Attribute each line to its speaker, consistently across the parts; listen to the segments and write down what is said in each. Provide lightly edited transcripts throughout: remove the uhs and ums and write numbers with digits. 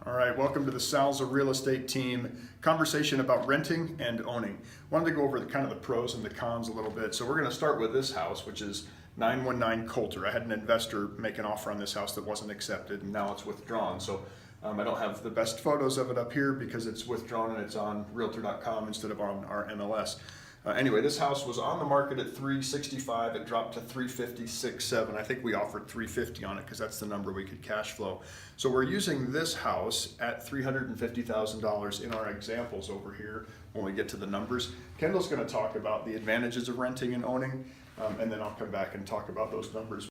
Speaker 1: All right, welcome to the Salza Real Estate Team conversation about renting and owning. Wanted to go over kind of the pros and the cons a little bit. So we're going to start with this house, which is 919 Coulter. I had an investor make an offer on this house that wasn't accepted, and now it's withdrawn. So I don't have the best photos of it up here because it's withdrawn and it's on Realtor.com instead of on our MLS. Anyway, this house was on the market at $365. It dropped to $356.7. I think we offered $350 on it because that's the number we could cash flow. So we're using this house at $350,000 in our examples over here when we get to the numbers. Kendall's going to talk about the advantages of renting and owning, and then I'll come back and talk about those numbers.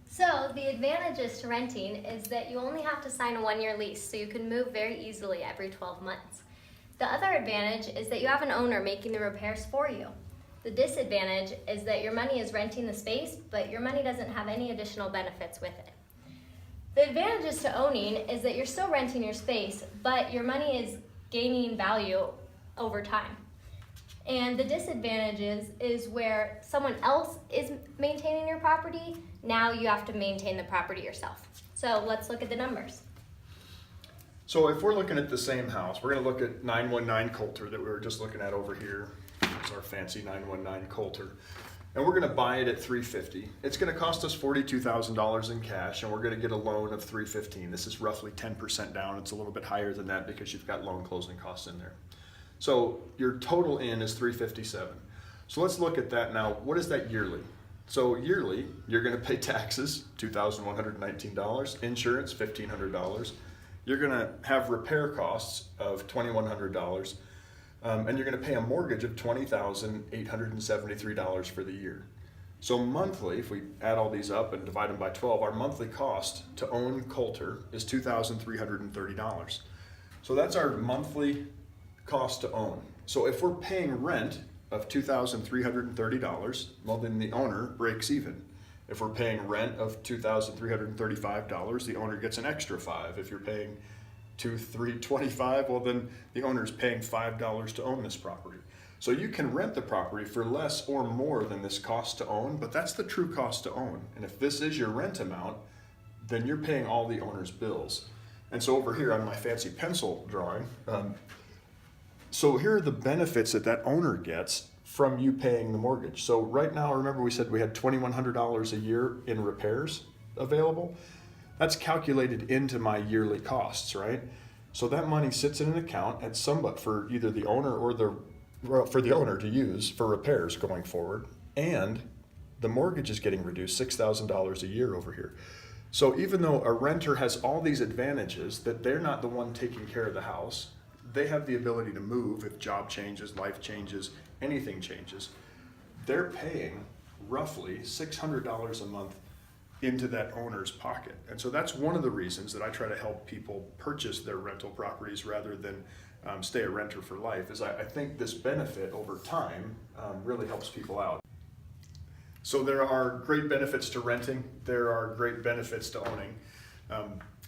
Speaker 2: So the advantages to renting is that you only have to sign a 1-year lease, so you can move very easily every 12 months. The other advantage is that you have an owner making the repairs for you. The disadvantage is that your money is renting the space, but your money doesn't have any additional benefits with it. The advantages to owning is that you're still renting your space, but your money is gaining value over time. And the disadvantages is where someone else is maintaining your property, now you have to maintain the property yourself. So let's look at the numbers.
Speaker 1: So if we're looking at the same house, we're going to look at 919 Coulter that we were just looking at over here. It's our fancy 919 Coulter. And we're going to buy it at $350. It's going to cost us $42,000 in cash, and we're going to get a loan of $315. This is roughly 10% down. It's a little bit higher than that because you've got loan closing costs in there. So your total in is $357. So let's look at that now. What is that yearly? So yearly, you're going to pay taxes, $2,119, insurance, $1,500. You're going to have repair costs of $2,100, and you're going to pay a mortgage of $20,873 for the year. So monthly, if we add all these up and divide them by 12, our monthly cost to own Coulter is $2,330. So that's our monthly cost to own. So if we're paying rent of $2,330, well, then the owner breaks even. If we're paying rent of $2,335, the owner gets an extra $5. If you're paying $2,325, well, then the owner's paying $5 to own this property. So you can rent the property for less or more than this cost to own, but that's the true cost to own. And if this is your rent amount, then you're paying all the owner's bills. And so over here on my fancy pencil drawing, so here are the benefits that owner gets from you paying the mortgage. So right now, remember we said we had $2,100 a year in repairs available. That's calculated into my yearly costs, right? So that money sits in an account at somewhat for either the owner or for the owner to use for repairs going forward. And the mortgage is getting reduced $6,000 a year over here. So even though a renter has all these advantages that they're not the one taking care of the house, they have the ability to move if job changes, life changes, anything changes. They're paying roughly $600 a month into that owner's pocket. And so that's one of the reasons that I try to help people purchase their rental properties rather than stay a renter for life, is I think this benefit over time really helps people out. So there are great benefits to renting. There are great benefits to owning.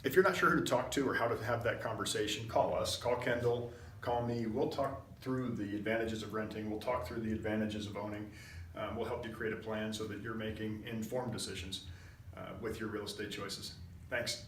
Speaker 1: If you're not sure who to talk to or how to have that conversation, call us, call Kendall, call me. We'll talk through the advantages of renting. We'll talk through the advantages of owning. We'll help you create a plan so that you're making informed decisions with your real estate choices. Thanks.